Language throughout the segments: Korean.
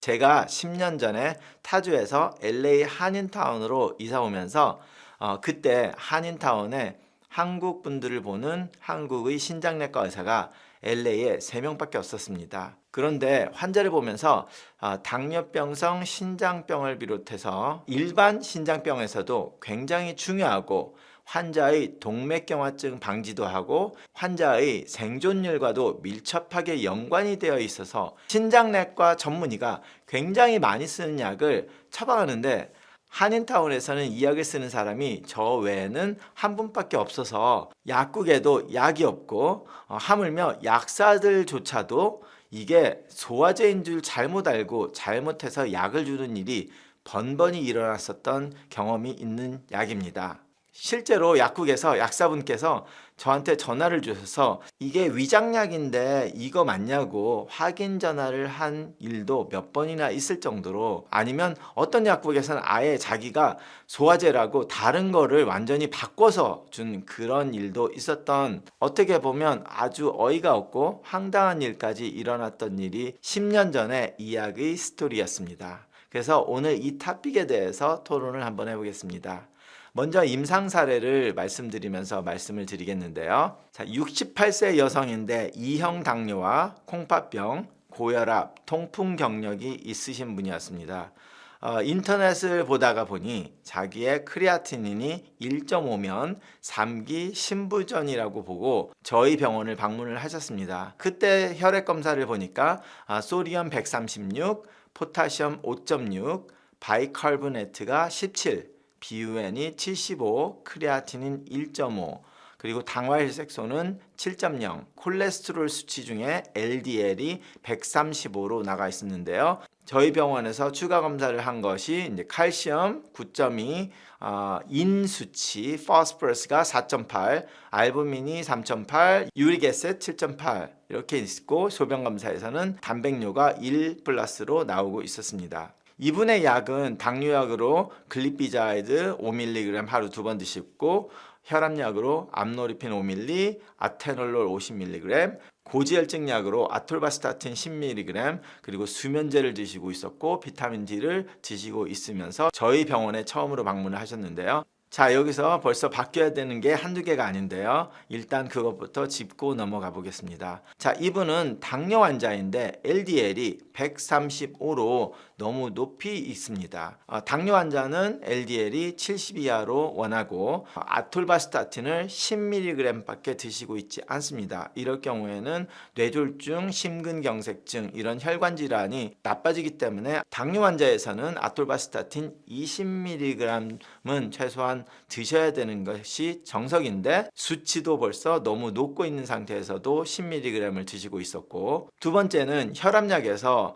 제가 10년 전에 타주에서 LA 한인타운으로 이사 오면서 그때 한인타운에 한국 분들을 보는 한국의 신장내과 의사가 LA에 3명밖에 없었습니다. 그런데 환자를 보면서 당뇨병성 신장병을 비롯해서 일반 신장병에서도 굉장히 중요하고 환자의 동맥경화증 방지도 하고 환자의 생존율과도 밀접하게 연관이 되어 있어서 신장내과 전문의가 굉장히 많이 쓰는 약을 처방하는데 한인타운에서는 이 약을 쓰는 사람이 저 외에는 한 분밖에 없어서 약국에도 약이 없고 하물며 약사들조차도 이게 소화제인 줄 잘못 알고 잘못해서 약을 주는 일이 번번이 일어났었던 경험이 있는 약입니다. 실제로 약국에서 약사분께서 저한테 전화를 주셔서 이게 위장약인데 이거 맞냐고 확인 전화를 한 일도 몇 번이나 있을 정도로, 아니면 어떤 약국에서는 아예 자기가 소화제라고 다른 거를 완전히 바꿔서 준 그런 일도 있었던, 어떻게 보면 아주 어이가 없고 황당한 일까지 일어났던 일이 10년 전에 이 약의 스토리였습니다. 그래서 오늘 이 토픽에 대해서 토론을 한번 해보겠습니다. 먼저 임상 사례를 말씀드리면서 말씀을 드리겠는데요. 자, 68세 여성인데 2형 당뇨와 콩팥병, 고혈압, 통풍 경력이 있으신 분이었습니다. 인터넷을 보다가 보니 자기의 크레아티닌이 1.5면 3기 신부전이라고 보고 저희 병원을 방문을 하셨습니다. 그때 혈액 검사를 보니까 소디움 136, 포타시움 5.6, 바이카르보네트가 17, BUN이 75, 크레아틴인 1.5, 그리고 당화혈색소는 7.0, 콜레스테롤 수치 중에 LDL이 135로 나가 있었는데요. 저희 병원에서 추가 검사를 한 것이 이제 칼슘 9.2, 인 수치, 포스포러스가 4.8, 알부민이 3.8, 유릭 애셋 7.8 이렇게 있고, 소변 검사에서는 단백뇨가 1 플러스로 나오고 있었습니다. 이분의 약은 당뇨약으로 글리피자이드 5mg 하루 2번 드시고, 혈압약으로 암노리핀 5mg, 아테놀롤 50mg, 고지혈증 약으로 아톨바스타틴 10mg, 그리고 수면제를 드시고 있었고 비타민 D를 드시고 있으면서 저희 병원에 처음으로 방문을 하셨는데요. 자, 여기서 벌써 바뀌어야 되는 게 한두 개가 아닌데요. 일단 그것부터 짚고 넘어가 보겠습니다. 자, 이분은 당뇨 환자인데 LDL이 135로 너무 높이 있습니다. 당뇨 환자는 LDL이 70 이하로 원하고 아톨바스타틴을 10mg 밖에 드시고 있지 않습니다. 이럴 경우에는 뇌졸중, 심근경색증 이런 혈관 질환이 나빠지기 때문에 당뇨 환자에서는 아톨바스타틴 20mg은 최소한 드셔야 되는 것이 정석인데, 수치도 벌써 너무 높고 있는 상태에서도 10mg을 드시고 있었고, 두 번째는 혈압약에서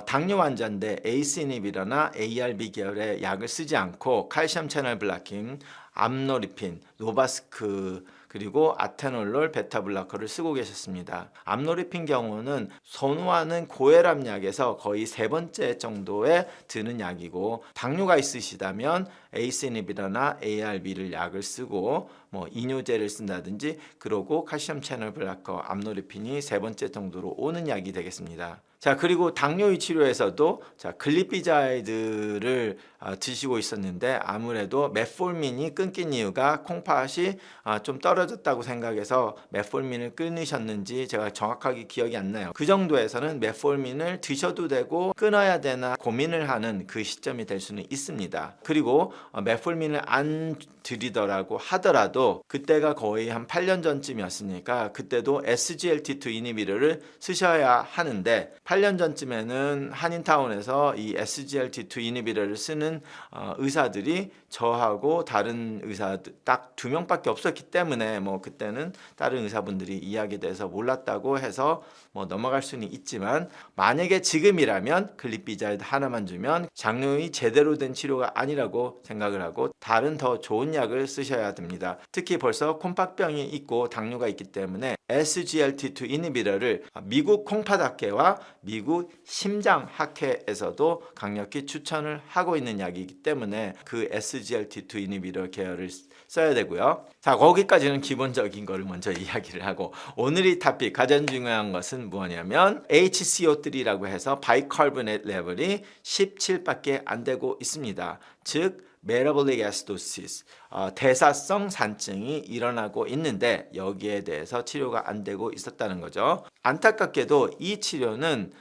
당뇨 환자인데 ACE 인히비터나 ARB 계열의 약을 쓰지 않고 칼슘 채널 블라킹, 암노리핀, 노바스크 그리고 아테놀롤 베타 블로커를 쓰고 계셨습니다. 암노리핀 경우는 선호하는 고혈압 약에서 거의 세 번째 정도에 드는 약이고, 당뇨가 있으시다면 ACE 인히비터나 ARB를 약을 쓰고 이뇨제를 쓴다든지, 그러고 칼슘 채널 블로커 암노리핀이 세 번째 정도로 오는 약이 되겠습니다. 자, 그리고 당뇨의 치료에서도 글리피자이드를 드시고 있었는데, 아무래도 메폴민이 끊긴 이유가 콩팥이 좀 떨어졌다고 생각해서 메폴민을 끊으셨는지 제가 정확하게 기억이 안 나요. 그 정도에서는 메폴민을 드셔도 되고 끊어야 되나 고민을 하는 그 시점이 될 수는 있습니다. 그리고 메폴민을 안 드리더라고 하더라도 그때가 거의 한 8년 전쯤이었으니까 그때도 SGLT2 이니비터를 쓰셔야 하는데, 8년 전쯤에는 한인타운에서 이 SGLT2 이니비터를 쓰는 의사들이 저하고 다른 의사들 딱 2명밖에 없었기 때문에 그때는 다른 의사분들이 이야기에 대해서 몰랐다고 해서 넘어갈 수는 있지만, 만약에 지금이라면 글리피자이드 하나만 주면 장르의 제대로 된 치료가 아니라고 생각을 하고 다른 더 좋은 약을 쓰셔야 됩니다. 특히 벌써 콩팥병이 있고 당뇨가 있기 때문에 SGLT2 이니비터를 미국 콩팥학회와 미국 심장학회에서도 강력히 추천을 하고 있는 약이기 때문에 그 SGLT2 이니비터 계열을 써야 되고요. 자, 거기까지는 기본적인 거를 먼저 이야기를 하고, 오늘의 토픽 가장 중요한 것은 뭐냐면 HCO3라고 해서 바이카르보네이트 레벨이 17밖에 안 되고 있습니다. 즉 메타볼릭 애시도시스, 대사성 산증이 일어나고 있는데 여기에 대해서 치료가 안 되고 있었다는 거죠. 안타깝게도 이 치료는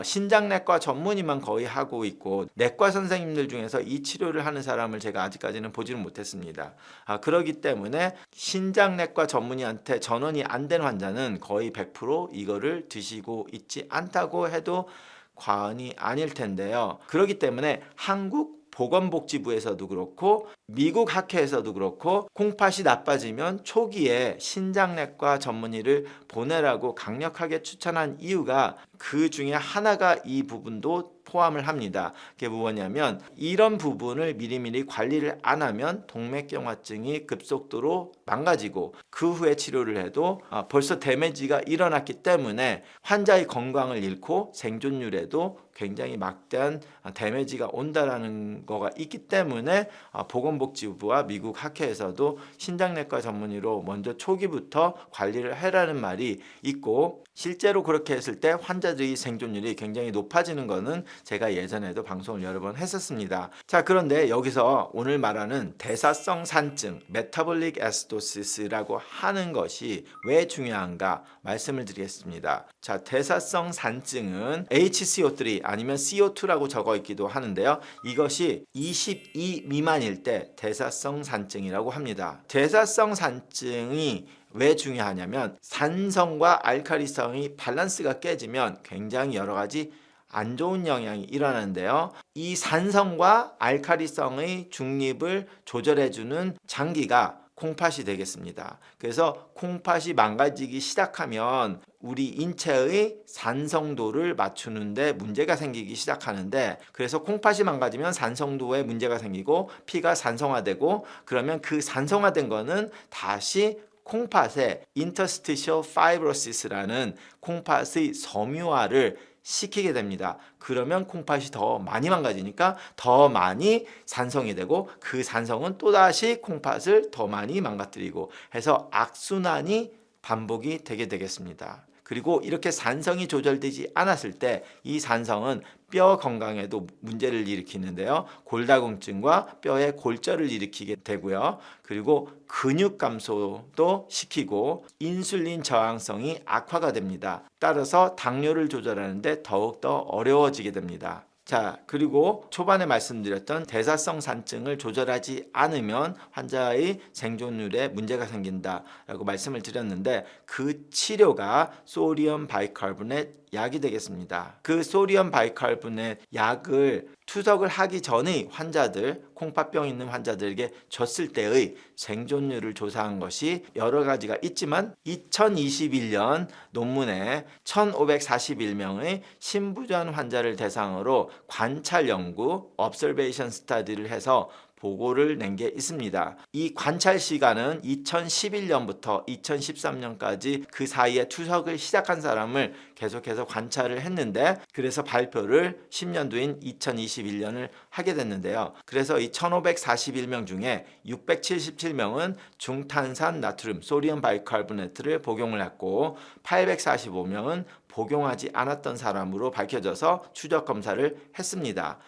신장내과 전문의만 거의 하고 있고, 내과 선생님들 중에서 이 치료를 하는 사람을 제가 아직까지는 보지는 못했습니다. 그렇기 때문에 신장내과 전문의한테 전원이 안 된 환자는 거의 100% 이거를 드시고 있지 않다고 해도 과언이 아닐 텐데요. 그렇기 때문에 한국 보건복지부에서도 그렇고 미국 학회에서도 그렇고 콩팥이 나빠지면 초기에 신장내과 전문의를 보내라고 강력하게 추천한 이유가 그 중에 하나가 이 부분도 포함을 합니다. 그게 뭐냐면 이런 부분을 미리미리 관리를 안 하면 동맥경화증이 급속도로 망가지고 그 후에 치료를 해도 벌써 데미지가 일어났기 때문에 환자의 건강을 잃고 생존율에도 굉장히 막대한 데미지가 온다라는 거가 있기 때문에 보건복지부와 미국 학회에서도 신장내과 전문의로 먼저 초기부터 관리를 해라는 말이 있고, 실제로 그렇게 했을 때 환자들의 생존율이 굉장히 높아지는 것은 제가 예전에도 방송을 여러 번 했었습니다. 자, 그런데 여기서 오늘 말하는 대사성 산증, 메타볼릭 애시도시스라고 하는 것이 왜 중요한가 말씀을 드리겠습니다. 자, 대사성 산증은 HCO3 아니면 CO2라고 적어 있기도 하는데요. 이것이 22 미만일 때 대사성 산증이라고 합니다. 대사성 산증이 왜 중요하냐면 산성과 알칼리성이 밸런스가 깨지면 굉장히 여러 가지 안 좋은 영향이 일어나는데요. 이 산성과 알칼리성의 중립을 조절해주는 장기가 콩팥이 되겠습니다. 그래서 콩팥이 망가지기 시작하면 우리 인체의 산성도를 맞추는데 문제가 생기기 시작하는데, 그래서 콩팥이 망가지면 산성도에 문제가 생기고 피가 산성화되고, 그러면 그 산성화된 거는 다시 콩팥의 interstitial fibrosis라는 콩팥의 섬유화를 시키게 됩니다. 그러면 콩팥이 더 많이 망가지니까 더 많이 산성이 되고, 그 산성은 또다시 콩팥을 더 많이 망가뜨리고 해서 악순환이 반복이 되게 되겠습니다. 그리고 이렇게 산성이 조절되지 않았을 때 이 산성은 뼈 건강에도 문제를 일으키는데요. 골다공증과 뼈의 골절을 일으키게 되고요. 그리고 근육 감소도 시키고 인슐린 저항성이 악화가 됩니다. 따라서 당뇨를 조절하는데 더욱더 어려워지게 됩니다. 자, 그리고 초반에 말씀드렸던 대사성 산증을 조절하지 않으면 환자의 생존율에 문제가 생긴다라고 말씀을 드렸는데, 그 치료가 소디움 바이카르보네이트 약이 되겠습니다. 그 소디움 바이카르보네이트 약을 투석을 하기 전에 환자들, 콩팥병 있는 환자들에게 줬을 때의 생존율을 조사한 것이 여러 가지가 있지만 2021년 논문에 1541명의 신부전 환자를 대상으로 관찰 연구 observation study를 해서 보고를 낸 게 있습니다. 이 관찰 시간은 2011년부터 2013년까지 그 사이에 투석을 시작한 사람을 계속해서 관찰을 했는데, 그래서 발표를 10년도인 2021년을 하게 됐는데요. 그래서 이 1541명 중에 677명은 중탄산 나트륨, 소디움 바이카르보네이트를 복용을 했고 845명은 복용하지 않았던 사람으로 밝혀져서 추적 검사를 했습니다.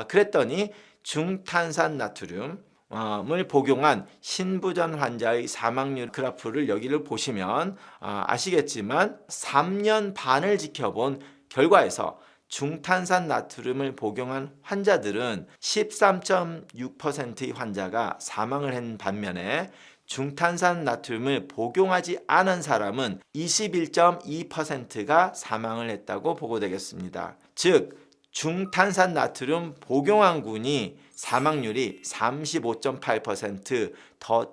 그랬더니 중탄산 나트륨을 복용한 신부전 환자의 사망률 그래프를 여기를 보시면 아시겠지만 3년 반을 지켜본 결과에서 중탄산 나트륨을 복용한 환자들은 13.6%의 환자가 사망을 한 반면에 중탄산 나트륨을 복용하지 않은 사람은 21.2%가 사망을 했다고 보고되겠습니다. 즉 중탄산 나트륨 복용한 군이 사망률이 35.8%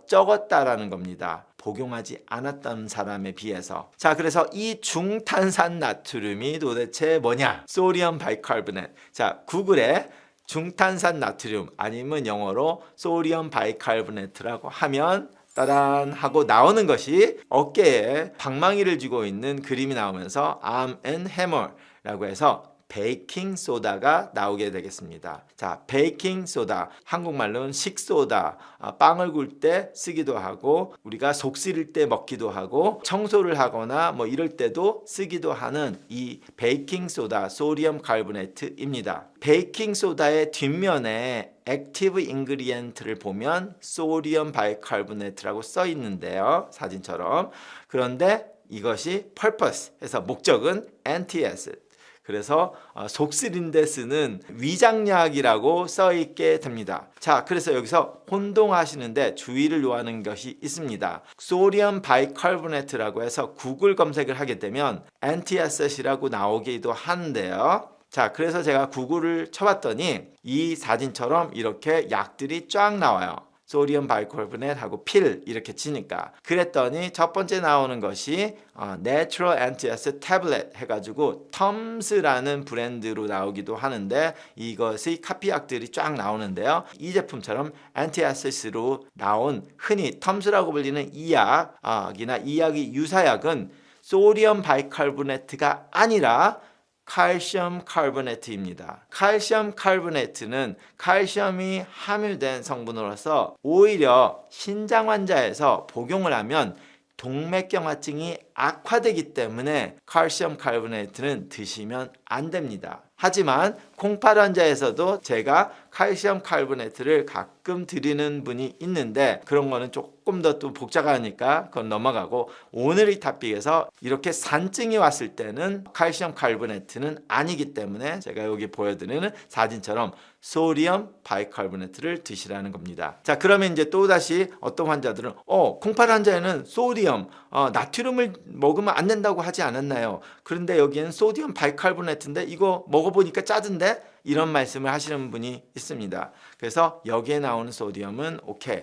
적었다라는 겁니다. 복용하지 않았던 사람에 비해서. 자, 그래서 이 중탄산 나트륨이 도대체 뭐냐? 소디움 바이카르보네이트. 자, 구글에 중탄산 나트륨 아니면 영어로 소디움 바이카르보네이트라고 하면 따단 하고 나오는 것이 어깨에 방망이를 쥐고 있는 그림이 나오면서 arm and hammer라고 해서 베이킹 소다가 나오게 되겠습니다. 자, 베이킹 소다, 한국말로는 식소다, 빵을 굴 때 쓰기도 하고 우리가 속 쓰릴 때 먹기도 하고 청소를 하거나 뭐 이럴 때도 쓰기도 하는 이 베이킹 소다, 소디움 카보네이트입니다. 베이킹 소다의 뒷면에 액티브 인그리디언트를 보면 소디움 바이카보네이트라고 써 있는데요. 사진처럼. 그런데 이것이 purpose 해서 목적은 antiacid. 그래서 속 쓰린 데 쓰는 위장약이라고 써 있게 됩니다. 자, 그래서 여기서 혼동하시는데 주의를 요하는 것이 있습니다. 소디움 바이카보네이트라고 해서 구글 검색을 하게 되면 antiacid이라고 나오기도 하는데요. 자, 그래서 제가 구글을 쳐봤더니 이 사진처럼 이렇게 약들이 쫙 나와요. 소디움 바이카보네이트하고 필 이렇게 치니까 그랬더니 첫 번째 나오는 것이 Natural Antiacid Tablet 해가지고 텀스라는 브랜드로 나오기도 하는데 이것의 카피약들이 쫙 나오는데요. 이 제품처럼 안티아시드로 나온 흔히 텀스라고 불리는 이 약이나 이 약의 유사약은 소디움 바이카보네이트가 아니라 칼슘 카보네이트입니다. 칼슘 카보네이트는 칼슘이 함유된 성분으로서 오히려 신장 환자에서 복용을 하면 동맥경화증이 악화되기 때문에 칼슘 카보네이트는 드시면 안 됩니다. 하지만 콩팥 환자에서도 제가 칼슘 카보네이트를 가끔 드리는 분이 있는데 그런 거는 조금 더 또 복잡하니까 그건 넘어가고 오늘의 토픽에서 이렇게 산증이 왔을 때는 칼슘 카보네이트는 아니기 때문에 제가 여기 보여드리는 사진처럼 소디움 바이카보네이트를 드시라는 겁니다. 자, 그러면 이제 또다시 어떤 환자들은 콩팥 환자에는 소디움, 나트륨을 먹으면 안 된다고 하지 않았나요? 그런데 여기에는 소디움 바이카보네이트인데 이거 먹어보니까 짜던데? 이런 말씀을 하시는 분이 있습니다. 그래서 여기에 나오는 소디움은 오케이.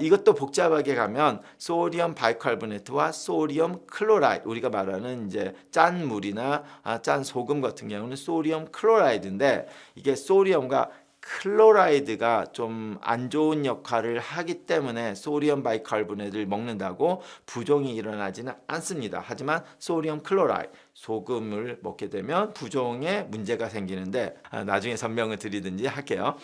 이것도 복잡하게 가면 소디움 바이카보네이트와 소디움 클로라이드, 우리가 말하는 이제 짠 물이나 짠 소금 같은 경우는 소디움 클로라이드인데 이게 소디움과 클로라이드가 좀 안 좋은 역할을 하기 때문에 소디움 바이카보네이트를 먹는다고 부종이 일어나지는 않습니다. 하지만 소디움 클로라이드, 소금을 먹게 되면 부종에 문제가 생기는데 나중에 설명을 드리든지 할게요.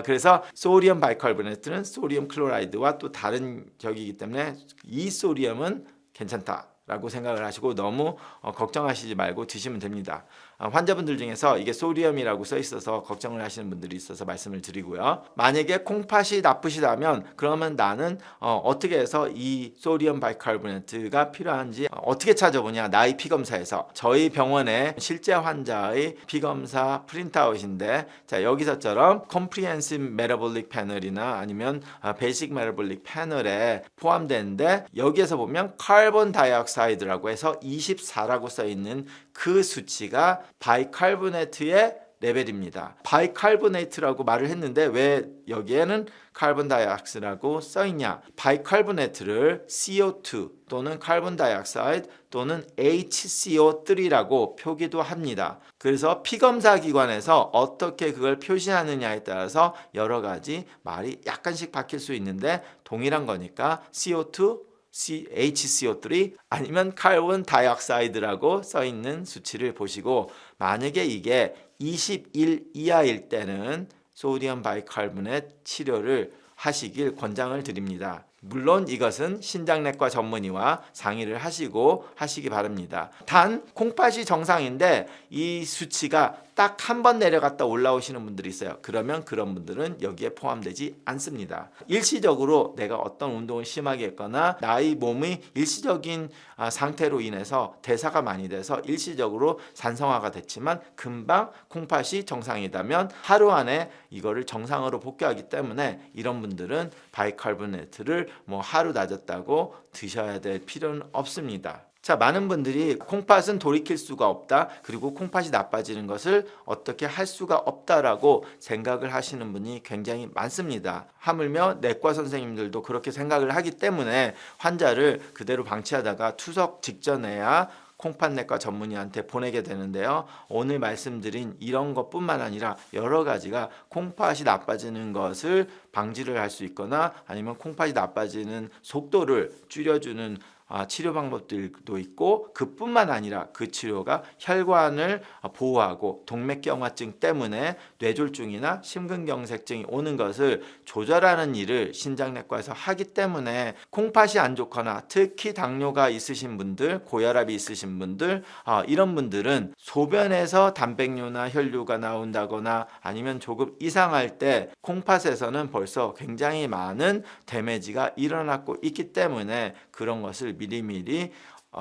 그래서 소디움 바이카보네이트는 소디움 클로라이드와 또 다른 적이기 때문에 이 소디움은 괜찮다라고 생각을 하시고 너무 걱정하시지 말고 드시면 됩니다. 환자분들 중에서 이게 소디움이라고 써 있어서 걱정을 하시는 분들이 있어서 말씀을 드리고요. 만약에 콩팥이 나쁘시다면 그러면 나는 어떻게 해서 이 소디움 바이카보네이트가 필요한지 어떻게 찾아보냐. 나의 피검사에서 저희 병원의 실제 환자의 피검사 프린트아웃인데 자, 여기서처럼 Comprehensive Metabolic Panel이나 아니면 Basic Metabolic Panel에 포함되는데 여기에서 보면 카본 다이옥사이드라고 해서 24라고 써 있는 그 수치가 바이카보네이트의 레벨입니다. 바이카보네이트라고 말을 했는데 왜 여기에는 카본 다이옥사이드라고 써 있냐? 바이카보네이트를 CO2 또는 카본 다이옥사이드 또는 HCO3라고 표기도 합니다. 그래서 피검사 기관에서 어떻게 그걸 표시하느냐에 따라서 여러 가지 말이 약간씩 바뀔 수 있는데 동일한 거니까 CO2 HCO3 아니면 카본 다이옥사이드라고 써 있는 수치를 보시고 만약에 이게 21 이하일 때는 소디움 바이카보네이트 치료를 하시길 권장을 드립니다. 물론 이것은 신장내과 전문의와 상의를 하시기 바랍니다. 단 콩팥이 정상인데 이 수치가 딱 한 번 내려갔다 올라오시는 분들이 있어요. 그러면 그런 분들은 여기에 포함되지 않습니다. 일시적으로 내가 어떤 운동을 심하게 했거나 나의 몸의 일시적인 상태로 인해서 대사가 많이 돼서 일시적으로 산성화가 됐지만 금방 콩팥이 정상이다면 하루 안에 이거를 정상으로 복귀하기 때문에 이런 분들은 바이카보네이트를 뭐 하루 낮았다고 드셔야 될 필요는 없습니다. 자, 많은 분들이 콩팥은 돌이킬 수가 없다. 그리고 콩팥이 나빠지는 것을 어떻게 할 수가 없다라고 생각을 하시는 분이 굉장히 많습니다. 하물며 내과 선생님들도 그렇게 생각을 하기 때문에 환자를 그대로 방치하다가 투석 직전에야 콩팥내과 전문의한테 보내게 되는데요. 오늘 말씀드린 이런 것뿐만 아니라 여러 가지가 콩팥이 나빠지는 것을 방지를 할 수 있거나 아니면 콩팥이 나빠지는 속도를 줄여주는 치료 방법들도 있고, 그뿐만 아니라 그 치료가 혈관을 보호하고 동맥경화증 때문에 뇌졸중이나 심근경색증이 오는 것을 조절하는 일을 신장내과에서 하기 때문에 콩팥이 안 좋거나 특히 당뇨가 있으신 분들, 고혈압이 있으신 분들, 이런 분들은 소변에서 단백뇨나 혈류가 나온다거나 아니면 조금 이상할 때 콩팥에서는 벌써 굉장히 많은 데미지가 일어나고 있기 때문에 그런 것을 미리미리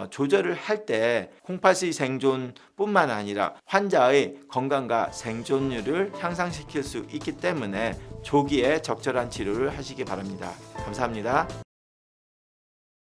조절을 할 때 콩팥의 생존뿐만 아니라 환자의 건강과 생존율을 향상시킬 수 있기 때문에 조기에 적절한 치료를 하시기 바랍니다. 감사합니다.